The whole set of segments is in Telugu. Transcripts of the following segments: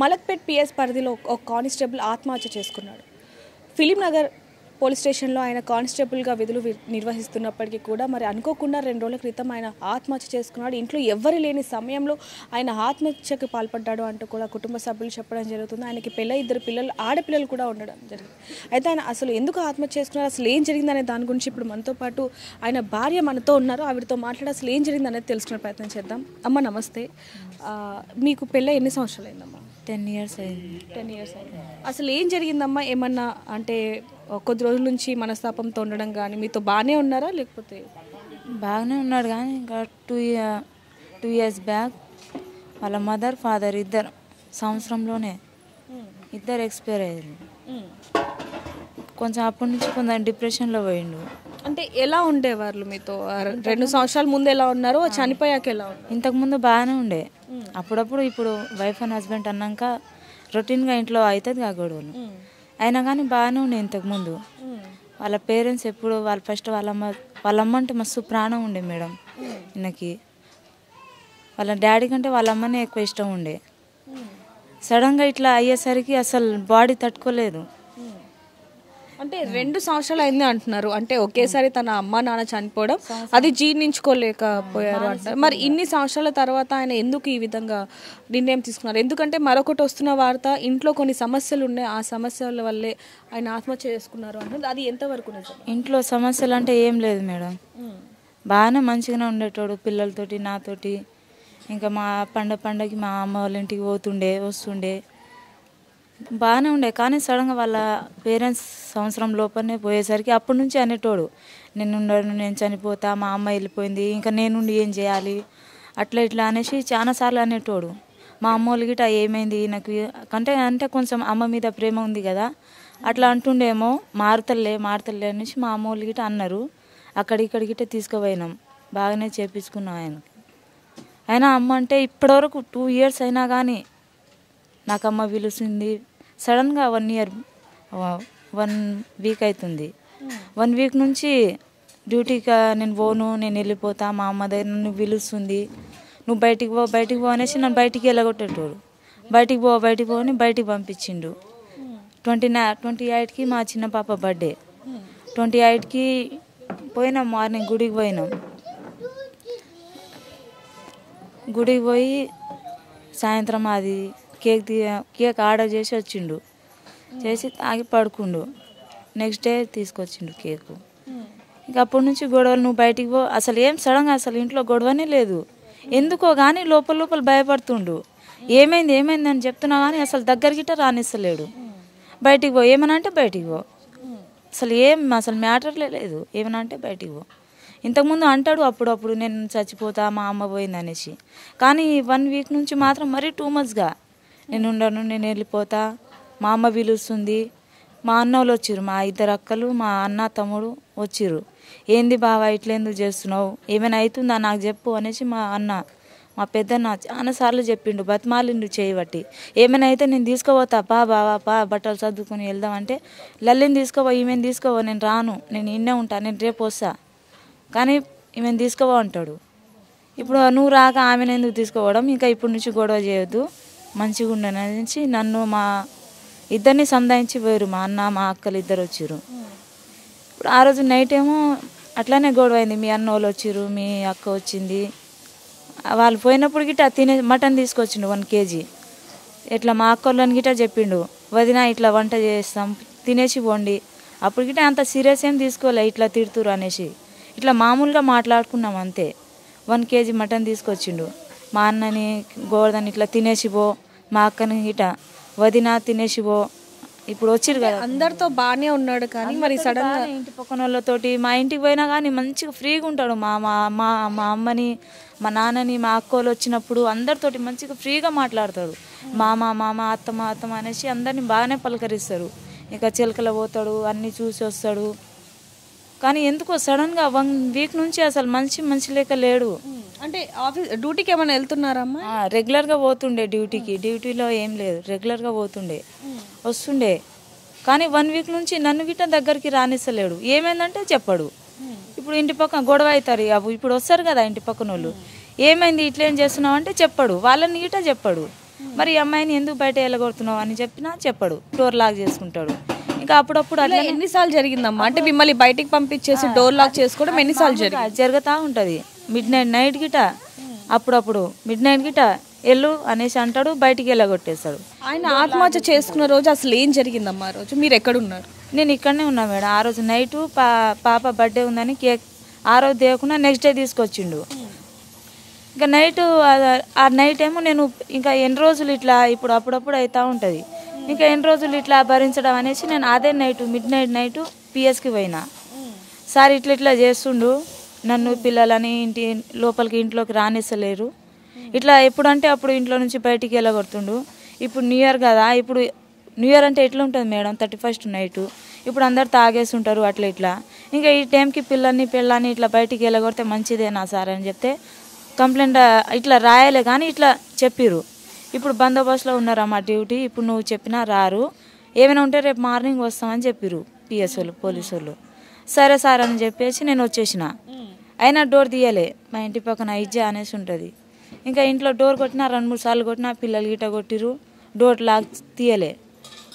మలక్పేట్ పిఎస్ పరిధిలో ఒక కానిస్టేబుల్ ఆత్మహత్య చేసుకున్నాడు. ఫిలిం నగర్ పోలీస్ స్టేషన్లో ఆయన కానిస్టేబుల్గా విధులు నిర్వహిస్తున్నప్పటికీ కూడా మరి అనుకోకుండా 2 రోజుల క్రితం ఆయన ఆత్మహత్య చేసుకున్నాడు. ఇంట్లో ఎవ్వరు లేని సమయంలో ఆయన ఆత్మహత్యకు పాల్పడ్డాడు అంటూ కూడా కుటుంబ సభ్యులు చెప్పడం జరుగుతుంది. ఆయనకి 2 పిల్లలు ఆడపిల్లలు కూడా ఉండడం జరిగింది. అయితే ఆయన అసలు ఎందుకు ఆత్మహత్య చేసుకున్నారు, అసలు ఏం జరిగిందనే దాని గురించి ఇప్పుడు మనతో పాటు ఆయన భార్య మనతో ఉన్నారు. ఆవిడతో మాట్లాడి అసలు ఏం జరిగింది అనేది తెలుసుకునే ప్రయత్నం చేద్దాం. అమ్మ నమస్తే. మీకు పెళ్ళి ఎన్ని సంవత్సరాలు అయిందమ్మా? 10 years అయింది. 10 years అయింది. అసలు ఏం జరిగిందమ్మా? ఏమన్నా అంటే కొద్ది రోజుల నుంచి మనస్తాపంతో ఉండడం కానీ మీతో బాగానే ఉన్నారా లేకపోతే? బాగానే ఉన్నాడు కానీ ఇంకా 2 years బ్యాక్ వాళ్ళ మదర్ ఫాదర్ ఇద్దరు సంవత్సరంలోనే ఇద్దరు ఎక్స్పైర్ అయ్యారు. కొంచెం అప్పటి నుంచి కొంచెం డిప్రెషన్లో పోయిండు. అంటే ఎలా ఉండేవాళ్ళు మీతో? 2 సంవత్సరాల ముందు ఎలా ఉన్నారు, చనిపోయాక ఎలా ఉన్నారు? ఇంతకుముందు బాగానే ఉండే. అప్పుడప్పుడు ఇప్పుడు వైఫ్ అండ్ హస్బెండ్ అన్నాక రొటీన్గా ఇంట్లో అవుతుంది కా గొడవలు. అయినా కానీ బాగానే ఉండే ఇంతకుముందు. వాళ్ళ పేరెంట్స్ ఎప్పుడు ఫస్ట్ వాళ్ళమ్మ అంటే మస్తు ప్రాణం ఉండే మేడం ఈయనకి. వాళ్ళ డాడీ కంటే వాళ్ళ అమ్మనే ఎక్కువ ఇష్టం ఉండే. సడన్గా ఇట్లా అయ్యేసరికి అసలు బాడీ తట్టుకోలేదు. అంటే 2 సంవత్సరాలు అయింది అంటున్నారు. అంటే ఒకేసారి తన అమ్మ నాన్న చనిపోవడం అది జీర్ణించుకోలేకపోయారు అంటారు. మరి ఇన్ని సంవత్సరాల తర్వాత ఆయన ఎందుకు ఈ విధంగా నిర్ణయం తీసుకున్నారు? ఎందుకంటే మరొకటి వస్తున్న వార్త, ఇంట్లో కొన్ని సమస్యలు ఉన్నాయి, ఆ సమస్యల వల్లే ఆయన ఆత్మహత్య చేసుకున్నారు అంటారు. అది ఎంతవరకు నిజం? ఇంట్లో సమస్యలు అంటే ఏం లేదు మేడం. బాగానే మంచిగానే ఉండేటోడు పిల్లలతోటి, నాతోటి. ఇంకా మా పండగకి మా అమ్మ వాళ్ళ ఇంటికి పోతుండే వస్తుండే బాగానే ఉండే. కానీ సడన్గా వాళ్ళ పేరెంట్స్ సంవత్సరం లోపలనే పోయేసరికి అప్పటి నుంచి అనేటోడు, నేను చనిపోతా, మా అమ్మ వెళ్ళిపోయింది, ఇంకా నేనుండి ఏం చేయాలి, అట్లా ఇట్లా అనేసి చాలాసార్లు అనేటోడు. మా అమ్మ వాళ్ళ గిట ఏమైంది నాకు అంటే కొంచెం అమ్మ మీద ప్రేమ ఉంది కదా అట్లా అంటుండేమో, మారుతలే అనేసి మా అమ్మ వాళ్ళ గిట అన్నారు. అక్కడిక్కడి గిట తీసుకుపోయినాం, బాగానే చేపించుకున్నాం ఆయనకి. అయినా అమ్మ అంటే ఇప్పటివరకు 2 years అయినా కానీ నాకు అమ్మ పిలుస్తుంది. సడన్గా 1 week అవుతుంది. 1 week నుంచి డ్యూటీకి నేను పోను, నేను వెళ్ళిపోతా, మా అమ్మ దగ్గర నన్ను పిలుస్తుంది, నువ్వు బయటికి పో అనేసి నన్ను బయటికి వెళ్ళగొట్టేటోడు. బయటికి పో అని బయటికి పంపించిండు. 28కి మా చిన్న పాప బర్త్డే. 28కి పోయినాం, మార్నింగ్ గుడికి పోయి సాయంత్రం అది కేక్ ఆర్డర్ చేసి వచ్చిండు, చేసి తాగి పడుకుండు. నెక్స్ట్ డే తీసుకొచ్చిండు కేకు. ఇక అప్పటి నుంచి గొడవలు, నువ్వు బయటికి పో. అసలు ఏం సడన్గా అసలు ఇంట్లో గొడవనే లేదు. ఎందుకో కానీ లోపల భయపడుతుండు. ఏమైంది అని చెప్తున్నా కానీ అసలు దగ్గరకిట రానిస్తలేడు. బయటికి పో ఏమన్నా అంటే బయటికి పో. అసలు మ్యాటర్లే లేదు. ఏమన్నా అంటే బయటికి పో. ఇంతకుముందు అంటాడు అప్పుడప్పుడు నేను చచ్చిపోతా, మా అమ్మ పోయింది అనేసి. కానీ 1 week నుంచి మాత్రం మరీ 2 monthsగా నేను ఉండను, నేను వెళ్ళిపోతా, మా అమ్మ పిలుస్తుంది. మా అన్న వాళ్ళు వచ్చిర్రు, మా 2 అక్కలు, మా అన్న తమ్ముడు వచ్చిర్రు. ఏంది బావా ఇట్లా ఎందుకు చేస్తున్నావు, ఏమైనా అవుతుందా నాకు చెప్పు అనేసి మా పెద్దన్న చాలాసార్లు చెప్పిండు, బతిమాలిండు చేయబట్టి. ఏమైనా అయితే నేను తీసుకుపోతా, బావా బట్టలు సర్దుకొని వెళ్దామంటే, లల్లిని తీసుకోవా, ఈమెను తీసుకోవా, నేను రాను, నేను ఇన్నే ఉంటా, నేను రేపు వస్తా, కానీ ఈమెను తీసుకోవా అంటాడు. ఇప్పుడు నువ్వు రాక ఆమెను ఎందుకు తీసుకోవడం, ఇంకా ఇప్పటి నుంచి గొడవ చేయొద్దు, మంచిగా ఉండను అనేసి నన్ను మా ఇద్దరిని సంధాయించి పోయారు. మా అన్న మా అక్కలు ఇద్దరు వచ్చారు. ఇప్పుడు ఆ రోజు నైట్ ఏమో అట్లానే గొడవ అయింది. మీ అన్న వాళ్ళు వచ్చిర్రు, మీ అక్క వచ్చింది. వాళ్ళు పోయినప్పుడు గిట్ట మటన్ తీసుకొచ్చిండు 1 kg. ఇట్లా మా అక్క వాళ్ళని గిట్ట చెప్పిండు, వదిన ఇట్లా వంట చేస్తాం తినేసి పోండి. అప్పుడు గిట్ట అంత సీరియస్ ఏం తీసుకోలే, ఇట్లా తిడుతురు అనేసి. ఇట్లా మామూలుగా మాట్లాడుకున్నాం అంతే. 1 kg మటన్ తీసుకొచ్చిండు. మా అన్నని గోవర్ధన్ ఇట్లా తినేసిపో, మా అక్కని గిట వదిన తినేసిపో. ఇప్పుడు వచ్చిరు కదా, అందరితో బాగానే ఉన్నాడు. కానీ మరి సడన్గా ఇంటి పక్కన వాళ్ళతోటి మా ఇంటికి పోయినా కానీ మంచిగా ఫ్రీగా ఉంటాడు. మా అమ్మని, మా నాన్నని, మా అక్క వాళ్ళు వచ్చినప్పుడు అందరితోటి మంచిగా ఫ్రీగా మాట్లాడతాడు. మామ అత్తమ్మ అనేసి అందరినీ బాగానే పలకరిస్తారు. ఇక చిలకల పోతాడు, అన్నీ చూసి వస్తాడు. కానీ ఎందుకో సడన్గా 1 week నుంచి అసలు మంచి లేక లేడు. అంటే ఆఫీస్ డ్యూటీకి ఏమైనా వెళ్తున్నారమ్మా? రెగ్యులర్గా పోతుండే డ్యూటీలో ఏం లేదు, రెగ్యులర్గా పోతుండే వస్తుండే. కానీ 1 week నుంచి నన్ను గిట్ట దగ్గరికి రానిస్తలేడు. ఏమైందంటే చెప్పడు. ఇప్పుడు ఇంటి పక్కన గొడవ అవుతారు, ఇప్పుడు వస్తారు కదా ఇంటి పక్కన వాళ్ళు, ఏమైంది ఇట్లా ఏం చేస్తున్నావు అంటే చెప్పడు, వాళ్ళని గిట్ట చెప్పడు. మరి ఈ అమ్మాయిని ఎందుకు బయట వెళ్ళగొడుతున్నావు అని చెప్పినా చెప్పడు, డోర్ లాక్ చేసుకుంటాడు. ఇంకా అప్పుడప్పుడు అట్లా ఎన్నిసార్లు జరిగిందమ్మా? అంటే మిమ్మల్ని బయటికి పంపించేసి డోర్ లాక్ చేసుకోవడం ఎన్నిసార్లు జరుగుతూ ఉంటుంది. నైట్ గిట అప్పుడప్పుడు నైట్ గిట వెళ్ళు అనేసి అంటాడు, బయటికి వెళ్ళగొట్టేస్తాడు. ఆయన ఆత్మహత్య చేసుకున్న రోజు అసలు ఏం జరిగిందమ్మా? ఆ రోజు మీరు ఎక్కడున్నారు? నేను ఇక్కడనే ఉన్నా మేడం. ఆ రోజు నైటు పాప బర్త్డే ఉందని కేక్ ఆ రోజు తేయకుండా నెక్స్ట్ డే తీసుకొచ్చిండు. ఇంకా నైటు ఆ నైట్ ఏమో నేను ఇంకా ఎన్ని రోజులు ఇట్లా ఇప్పుడు అప్పుడప్పుడు అవుతూ ఉంటుంది, ఇంకా ఎన్ని రోజులు ఇట్లా భరించడం అనేసి నేను అదే నైటు పిఎస్కి పోయినా. సార్ ఇట్లా చేస్తుండు, నన్ను పిల్లలని ఇంట్లోకి రానిస్తలేరు, ఇట్లా ఎప్పుడంటే అప్పుడు ఇంట్లో నుంచి బయటికి వెళ్ళగొడుతుండు. ఇప్పుడు న్యూ ఇయర్ కదా, ఇప్పుడు న్యూ ఇయర్ అంటే ఎట్లా ఉంటుంది మేడం, 31st నైటు ఇప్పుడు అందరు తాగేసి ఉంటారు ఇట్లా ఇంకా ఈ టైంకి పిల్లని ఇట్లా బయటికి వెళ్ళగొడితే మంచిదేనా సార్ అని చెప్తే కంప్లైంట్ ఇట్లా రాయలే కానీ ఇట్లా చెప్పిర్రు. ఇప్పుడు బందోబస్తులో ఉన్నారమ్మా డ్యూటీ, ఇప్పుడు నువ్వు చెప్పినా రారు, ఏమైనా ఉంటే రేపు మార్నింగ్ వస్తామని చెప్పిర్రు పిఎస్ వాళ్ళు, పోలీసు వాళ్ళు. సరే సార్ అని చెప్పేసి నేను వచ్చేసిన. అయినా డోర్ తీయలే, మా ఇంటి పక్కన ఇజ్జా అనేసి ఉంటుంది. ఇంకా ఇంట్లో డోర్ కొట్టినా 2-3 సార్లు కొట్టినా, పిల్లలు గిట్ట కొట్టిరు, డోర్ లాక్ తీయలే.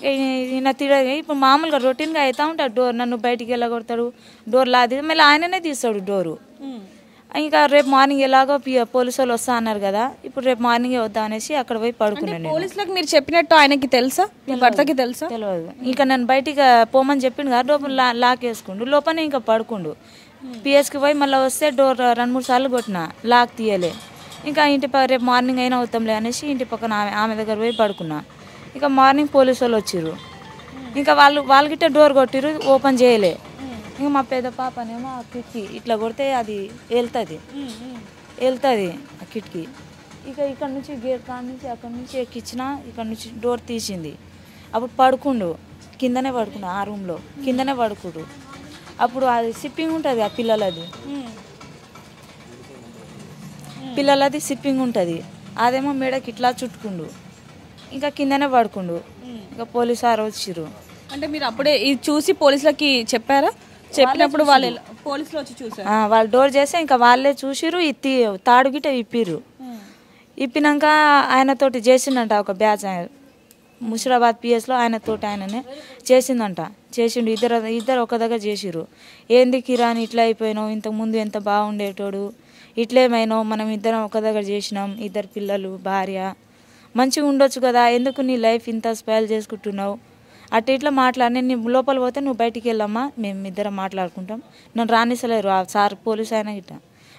ఈయన ఇప్పుడు మామూలుగా రొటీన్గా అవుతూ ఉంటాడు, డోర్ నన్ను బయటికి వెళ్ళగొడతాడు, డోర్ లాది మళ్ళీ ఆయననే తీస్తాడు డోరు. ఇంకా రేపు మార్నింగ్ ఎలాగో పోలీసు వాళ్ళు వస్తా అన్నారు కదా, ఇప్పుడు రేపు మార్నింగే వద్దాం అనేసి అక్కడ పోయి పడుకున్నాను. పోలీసులకు మీరు చెప్పినట్టు ఆయనకి తెలుసా, మీ భర్తకి తెలుసా? తెలియదు. ఇంకా నన్ను బయటికి పోమని చెప్పిండు కదా, లోపల లాక్ వేసుకుండు, లోపలనే ఇంకా పడుకుండు. పిఎస్కి పోయి మళ్ళీ వస్తే డోర్ 2-3 సార్లు కొట్టిన, లాక్ తీయలే. ఇంకా రేపు మార్నింగ్ అయినా వద్దాంలే అనేసి ఇంటి పక్కన ఆమె దగ్గర పోయి పడుకున్నా. ఇంకా మార్నింగ్ పోలీసు వాళ్ళు వచ్చిర్రు, ఇంకా వాళ్ళకిట్ట డోర్ కొట్టిర్రు, ఓపెన్ చేయలే. ఇంకా మా పెద్ద పాపనేమో ఆ కిటికీ ఇట్లా కొడితే అది వెళ్తుంది ఆ కిటికీ. ఇక ఇక్కడ నుంచి గేట్ కాడ నుంచి అక్కడ నుంచి ఎక్కించిన, ఇక్కడ నుంచి డోర్ తీసింది. అప్పుడు పడుకుండు, కిందనే పడుకున్నా, ఆ రూమ్లో కిందనే పడుకుడు. అప్పుడు అది సిప్పింగ్ ఉంటుంది ఆ పిల్లలది సిప్పింగ్ ఉంటుంది, అదేమో మేడకి ఇట్లా చుట్టుకుండు, ఇంకా కిందనే పడుకుండు. ఇంకా పోలీసు వారు వచ్చిర్రు. అంటే మీరు అప్పుడే ఇది చూసి పోలీసులకి చెప్పారా? చెప్పినప్పుడు పోలీసులు వచ్చి చూసారు, వాళ్ళు డోర్ చేస్తే ఇంకా వాళ్ళే చూసిర్రు, తాడు గిట్ట ఇప్పిర్రు. ఇప్పినాక ఆయనతోటి చేసిండంట ఒక బ్యాచ్, ముషిరాబాద్ పిఎస్లో ఆయననే చేసిండు. ఇద్దరు ఒక దగ్గర చేసిర్రు. ఏంది కిరాని ఇట్లా అయిపోయినావు, ఇంతకుముందు ఎంత బాగుండేటోడు, ఇట్లేమైనావు, మనం ఇద్దరం ఒక దగ్గర చేసినాం, 2 పిల్లలు భార్య, మంచిగా ఉండొచ్చు కదా, ఎందుకు నీ లైఫ్ ఇంత స్పాయిల్ చేసుకుంటున్నావు, అటు ఇట్లా నేను లోపల పోతే నువ్వు బయటికి వెళ్ళమ్మా, మేము ఇద్దరం మాట్లాడుకుంటాం, నన్ను రానిసలేరు ఆ సార్ పోలీసు ఆయన గిట్ట,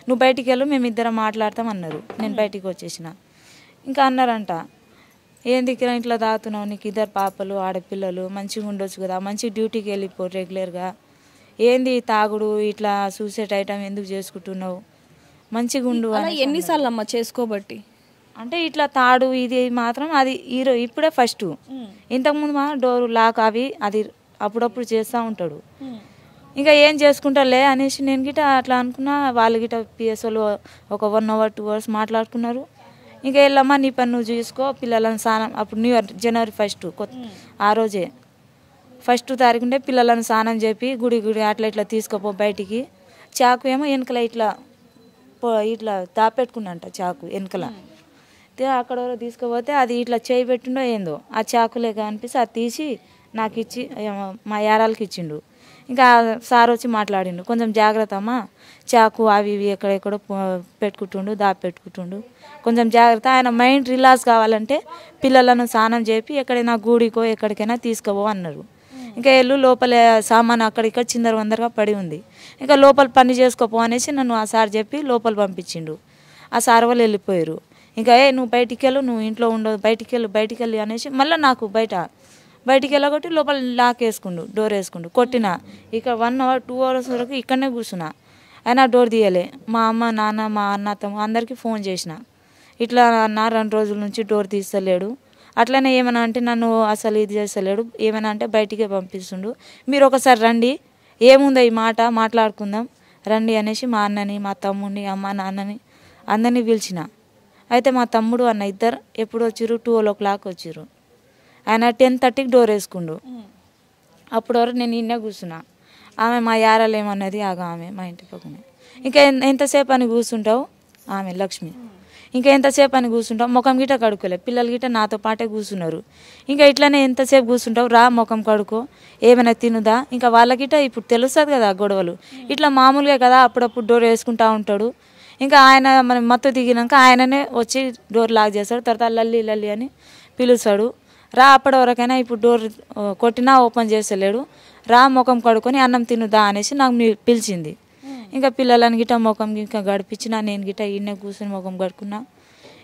నువ్వు బయటికి వెళ్ళు, మేము ఇద్దరం మాట్లాడతాం అన్నారు. నేను బయటికి వచ్చేసిన. ఇంకా అన్నారంట, ఏంది ఇట్లా తాగుతున్నావు, నీకు 2 పాపలు ఆడపిల్లలు, మంచిగా ఉండొచ్చు కదా, మంచి డ్యూటీకి వెళ్ళిపో రెగ్యులర్గా, ఏంది తాగుడు ఇట్లా సూసైడ్ ఐటమ్ ఎందుకు చేసుకుంటున్నావు, మంచిగా ఉండు. ఎన్నిసార్లు అమ్మ చేసుకోబట్టి? అంటే ఇట్లా తాడు ఇది మాత్రం అది ఇప్పుడే ఫస్ట్, ఇంతకుముందు మా డోర్ లాక్ అవి అది అప్పుడప్పుడు చేస్తూ ఉంటాడు. ఇంకా ఏం చేసుకుంటారులే అనేసి నేను గిట్ట అట్లా అనుకున్నా. వాళ్ళు గిట్ట పిఎస్ఓలు ఒక 1 hour 2 hours మాట్లాడుకున్నారు. ఇంకా వెళ్ళమ్మా నీ పని నువ్వు చూసుకో, పిల్లలను స్నానం, అప్పుడు న్యూ ఇయర్ January 1st ఆ రోజే 1st తారీఖుంటే పిల్లలను స్నానం చేపి గుడి అట్లా ఇట్లా తీసుకుపో బయటికి. చాకు ఏమో వెనకల ఇట్లా దాపెట్టుకున్నంట, చాకు వెనకల అక్కడ తీసుకుపోతే అది ఇట్లా చేయి పెట్టిండో ఏందో, ఆ చాకులేక అనిపిస్తే అది తీసి నాకు ఇచ్చి మా యారాలకి ఇచ్చిండు. ఇంకా సార్ వచ్చి మాట్లాడిండు, కొంచెం జాగ్రత్త అమ్మా, చాకు అవి ఇవి ఎక్కడెక్కడో దాపెట్టుకుంటుండు, కొంచెం జాగ్రత్త, ఆయన మైండ్ రిలాక్స్ కావాలంటే పిల్లలను స్నానం చేపి ఎక్కడైనా గూడికో ఎక్కడికైనా తీసుకుపో అన్నారు. ఇంకా వెళ్ళు లోపల సామాన్ అక్కడిక్కడ చిందరవందరగా పడి ఉంది, ఇంకా లోపల పని చేసుకోపో అనేసి నన్ను ఆ సార్ చెప్పి లోపల పంపించిండు. ఆ సార్ వాళ్ళు వెళ్ళిపోయారు. ఇంకా నువ్వు బయటికి వెళ్ళు, నువ్వు ఇంట్లో ఉండవు, బయటికి వెళ్ళి అనేసి మళ్ళీ నాకు బయటికి వెళ్ళగొట్టి లోపల లాక్ వేసుకుండు, డోర్ వేసుకుండు, కొట్టిన. ఇక 1 hour 2 hours వరకు ఇక్కడనే కూర్చున్నా, అయినా డోర్ తీయలే. మా అమ్మ నాన్న మా అన్న తమ్ముడు అందరికీ ఫోన్ చేసిన, ఇట్లా అన్న 2 రోజుల నుంచి డోర్ తీస్తలేడు, అట్లనే ఏమైనా అంటే నన్ను అసలు ఇది చేస్తలేడు, ఏమైనా అంటే బయటికే పంపిస్తుండు, మీరు ఒకసారి రండి, ఏముందో ఈ మాట మాట్లాడుకుందాం రండి అనేసి మా అన్నని మా తమ్ముడిని అమ్మ నాన్నని అందరినీ పిలిచిన. అయితే మా తమ్ముడు అన్న ఇద్దరు ఎప్పుడు వచ్చిర్రు, 12 o'clock వచ్చిర్రు. ఆయన 10:30కి డోర్ వేసుకుండు. అప్పుడు వరకు నేను ఇన్నే కూర్చున్నా. ఆమె మా యారాలు ఏమన్నది, ఆమె మా ఇంటి పక్కనే, ఇంకా ఎంతసేపు అని కూర్చుంటావు, ఆమె లక్ష్మి ఇంకా ఎంతసేపు అని కూర్చుంటావు, ముఖం గిట్ట కడుక్కోలే, పిల్లలు గిట్ట నాతో పాటే కూర్చున్నారు. ఇంకా ఇట్లనే ఎంతసేపు కూర్చుంటావు, రా ముఖం కడుకో, ఏమైనా తినుదా. ఇంకా వాళ్ళకిట ఇప్పుడు తెలుస్తుంది కదా గొడవలు, ఇట్లా మామూలుగా కదా అప్పుడప్పుడు డోర్ వేసుకుంటా ఉంటాడు. ఇంకా ఆయన మనం మత్తు దిగినాక ఆయననే వచ్చి డోర్ లాక్ చేస్తాడు. తర్వాత లల్లి లల్లి అని పిలుస్తాడు. రా అప్పటి వరకైనా ఇప్పుడు డోర్ కొట్టినా ఓపెన్ చేస్తలేడు, రా ముఖం కడుక్కొని అన్నం తినుదా అనేసి నాకు పిలిచింది. ఇంకా పిల్లలని గిట్ట ముఖం ఇంకా గడిపించిన, నేను గిట్ట ఈయన కూర్చొని ముఖం కడుక్కున్నా.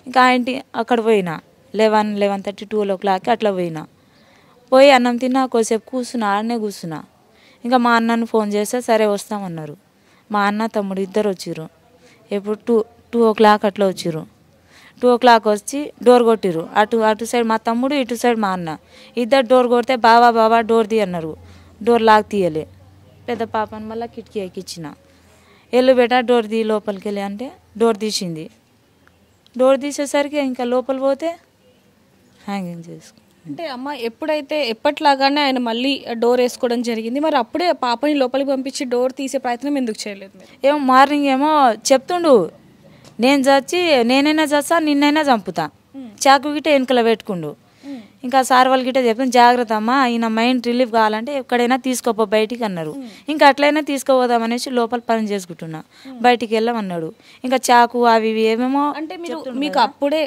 ఇంకా ఇంటి అక్కడ పోయినా 11:30 12 అట్లా పోయి అన్నం తిన్నా, కొద్దిసేపు కూర్చున్నా, ఆడనే కూర్చున్నా. ఇంకా మా అన్నను ఫోన్ చేస్తే సరే వస్తామన్నారు. మా అన్న తమ్ముడు ఇద్దరు వచ్చిర్రు. ఎప్పుడు 2 అట్లా వచ్చిర్రు. 2 వచ్చి డోర్ కొట్టిర్రు. అటు సైడ్ మా తమ్ముడు, ఇటు సైడ్ మా అన్న. ఇద్దరు డోర్ కొడితే బావా డోర్ తీ అన్నారు. డోర్ లాక్ తీయలే. పెద్ద పాపని మళ్ళీ కిటికీ ఎక్కిచ్చిన, ఎల్లు బేట డోర్ తీ లోపలికి వెళ్ళి అంటే డోర్ తీసింది. డోర్ తీసేసరికి ఇంకా లోపల పోతే హ్యాంగింగ్ చేసుకు. అంటే అమ్మ ఎప్పుడైతే ఎప్పట్లాగానే ఆయన మళ్ళీ డోర్ వేసుకోవడం జరిగింది, మరి అప్పుడే పాపని లోపలికి పంపించి డోర్ తీసే ప్రయత్నం ఎందుకు చేయలేదు? ఏమో మార్నింగ్ ఏమో చెప్తుండు, నేనైనా చస్తా, నిన్నైనా చంపుతా, చాకు గిట్ట వెనుకల పెట్టుకుండు. ఇంకా సార్ వాళ్ళు గిట్ట చెప్తాను, జాగ్రత్త అమ్మా, ఈయన మైండ్ రిలీఫ్ కావాలంటే ఎక్కడైనా తీసుకోపో బయటికి అన్నారు. ఇంకా అట్లయినా తీసుకోపోదామనేసి లోపల పని చేసుకుంటున్నా, బయటికి వెళ్ళమన్నాడు. ఇంకా చాకు అవి ఇవి ఏమేమో. అంటే మీకు అప్పుడే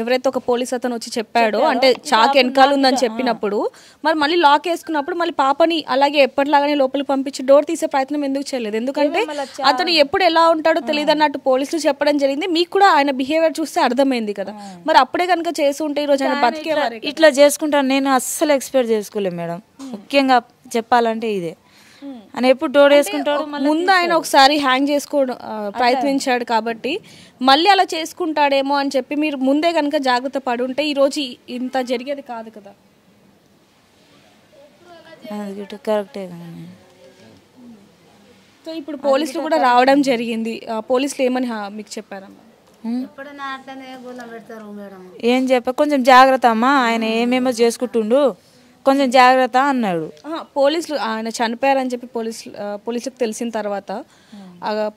ఎవరైతే ఒక పోలీస్ అతను వచ్చి చెప్పాడో, అంటే చాకు వెనకాల ఉందని చెప్పినప్పుడు మరి మళ్ళీ లాక్ వేసుకున్నప్పుడు మళ్ళీ పాపని అలాగే ఎప్పటిలాగానే లోపలికి పంపించి డోర్ తీసే ప్రయత్నం ఎందుకు చేయలేదు? ఎందుకంటే అతను ఎప్పుడు ఎలా ఉంటాడో తెలియదు అన్నట్టు పోలీసులు చెప్పడం జరిగింది. మీకు కూడా ఆయన బిహేవియర్ చూస్తే అర్థమైంది కదా, మరి అప్పుడే కనుక చేసి ఉంటే ఈ రోజు ఆయన బతికేవారు. ఇట్లా చేసుకుంటాను నేను అస్సలు ఎక్స్పెక్ట్ చేసుకోలేదు మేడం. ముఖ్యంగా చెప్పాలంటే ఇదే, అని ఎప్పుడు డోర్ వేసుకుంటాడు. ముందు ఆయన ఒకసారి హ్యాంగ్ చేసుకోవడం ప్రయత్నించాడు కాబట్టి మళ్ళీ అలా చేసుకుంటాడేమో అని చెప్పి మీరు ముందే కనుక జాగ్రత్త పడి ఉంటే ఈ రోజు ఇంత జరిగేది కాదు కదా. కరెక్టే. సో ఇప్పుడు పోలీసులు కూడా రావడం జరిగింది, పోలీసులు ఏమని మీకు చెప్పారమ్మా? ఏం చెప్ప, కొంచెం జాగ్రత్త అమ్మా, ఆయన ఏమేమో చేసుకుంటుండు, కొంచెం జాగ్రత్త అన్నాడు. పోలీసులు ఆయన చనిపోయారని చెప్పి పోలీసులకు తెలిసిన తర్వాత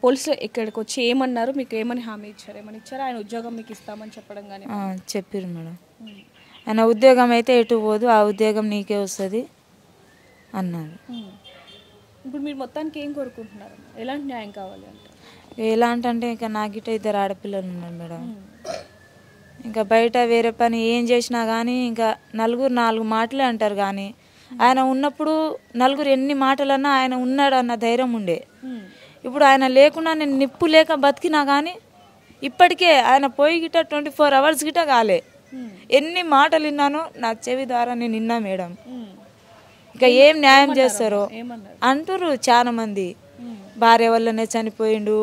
పోలీసులు ఇక్కడికి వచ్చి ఏమన్నారు, మీకు ఏమని హామీ ఇచ్చారు? ఏమని ఇచ్చారు? ఆయన ఉద్యోగం మీకు ఇస్తామని చెప్పడం కానీ చెప్పారు మేడం. ఆయన ఉద్యోగం అయితే ఎటు పోదు, ఆ ఉద్యోగం నీకే వస్తుంది అన్నారు. ఇప్పుడు మీరు మొత్తానికి ఏం కోరుకుంటున్నారు? ఎలాంటి న్యాయం కావాలి అంటే? ఎలాంటి అంటే ఇంకా నాకిట 2 ఆడపిల్లలు ఉన్నారు మేడం. ఇంకా బయట వేరే పని ఏం చేసినా కానీ ఇంకా నలుగురు 4 మాటలే అంటారు. కానీ ఆయన ఉన్నప్పుడు నలుగురు ఎన్ని మాటలన్నా ఆయన ఉన్నాడు అన్న ధైర్యం ఉండే. ఇప్పుడు ఆయన లేకుండా నేను నిప్పు లేక బతికినా కానీ ఇప్పటికే ఆయన పోయి గిట్ట 24 hours గిట్ట కాలే. ఎన్ని మాటలు విన్నానో నా చెవి ద్వారా నేను విన్నా మేడం. ఇంకా ఏం న్యాయం చేస్తారో అంటారు చాలా మంది. భార్య వల్లనే చనిపోయిండు,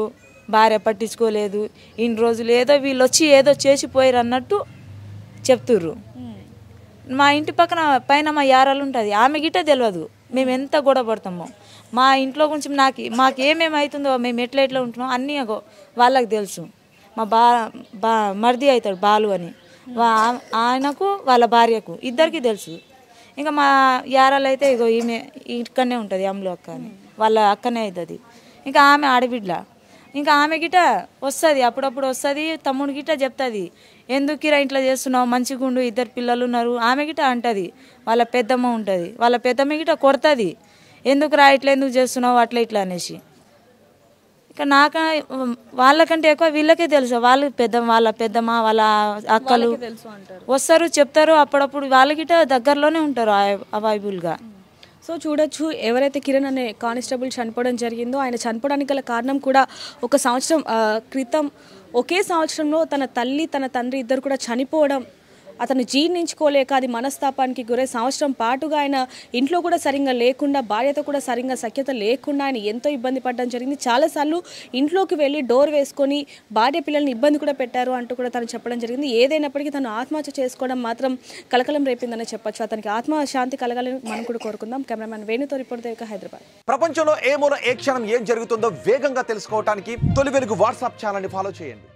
భార్య పట్టించుకోలేదు, ఇన్ని రోజులు ఏదో వీళ్ళు వచ్చి ఏదో చేసిపోయారు అన్నట్టు చెప్తుర్రు. మా ఇంటి పైన మా యారాలు ఉంటుంది, ఆమె గిట్ట తెలియదు మేము ఎంత గొడవ పడతామో. మా ఇంట్లో గురించి మాకు ఏమేమి అవుతుందో, మేము ఎట్లా ఉంటున్నామో అన్నీ వాళ్ళకి తెలుసు. మా మరిది అవుతాడు బాలు అని, ఆయనకు వాళ్ళ భార్యకు ఇద్దరికి తెలుసు. ఇంకా మా యారాలు అయితే ఇగో ఈమె ఇక్కడనే ఉంటుంది, అమ్ములు అక్క అని, వాళ్ళ అక్కనే అవుతుంది. ఇంకా ఆమె ఆడబిడ్డ, ఇంకా ఆమె గిట వస్తుంది, అప్పుడప్పుడు వస్తుంది, తమ్ముడు గిట చెప్తుంది, ఎందుకు రా ఇంట్లో చేస్తున్నావు, మంచిగుండు, 2 పిల్లలు ఉన్నారు. ఆమె గిట అంటుంది, వాళ్ళ పెద్దమ్మ ఉంటుంది, వాళ్ళ పెద్దమ్మ గిట కొడుతుంది, ఎందుకు రా ఇట్లా ఎందుకు చేస్తున్నావు అట్లా ఇట్లా అనేసి. ఇక వాళ్ళకంటే ఎక్కువ వీళ్ళకే తెలుసు. వాళ్ళ పెద్దమ్మ వాళ్ళ అక్కలు వస్తారు చెప్తారు, అప్పుడప్పుడు వాళ్ళకిట దగ్గరలోనే ఉంటారు అవైబుల్గా. సో చూడొచ్చు, ఎవరైతే కిరణ్ అనే కానిస్టేబుల్ చనిపోవడం జరిగిందో ఆయన చనిపోవడానికి గల కారణం కూడా 1 సంవత్సరం క్రితం ఒకే సంవత్సరంలో తన తల్లి తన తండ్రి ఇద్దరు కూడా చనిపోవడం అతను జీర్ణించుకోలేక అది మనస్తాపానికి గురై సంవత్సరం పాటుగా ఆయన ఇంట్లో కూడా సరిగ్గా లేకుండా, భార్యతో కూడా సరిగ్గా సఖ్యత లేకుండా ఆయన ఎంతో ఇబ్బంది పడడం జరిగింది. చాలాసార్లు ఇంట్లోకి వెళ్ళి డోర్ వేసుకొని భార్య పిల్లల్ని ఇబ్బంది కూడా పెట్టారు అంటూ కూడా తను చెప్పడం జరిగింది. ఏదైనప్పటికీ తను ఆత్మహత్య చేసుకోవడం మాత్రం కలకలం రేపిందని చెప్పొచ్చు. అతనికి ఆత్మశాంతి కలగాలని మనం కూడా కోరుకుందాం. కెమెరామ్యాన్ వేణుతో రిపోర్ట్ దేవిక, హైదరాబాద్. ప్రపంచంలో ఏ మూల ఏ క్షణం ఏం జరుగుతుందో వేగంగా తెలుసుకోవడానికి తొలి వెలుగు వాట్సాప్ ఛానల్ని ఫాలో చేయండి.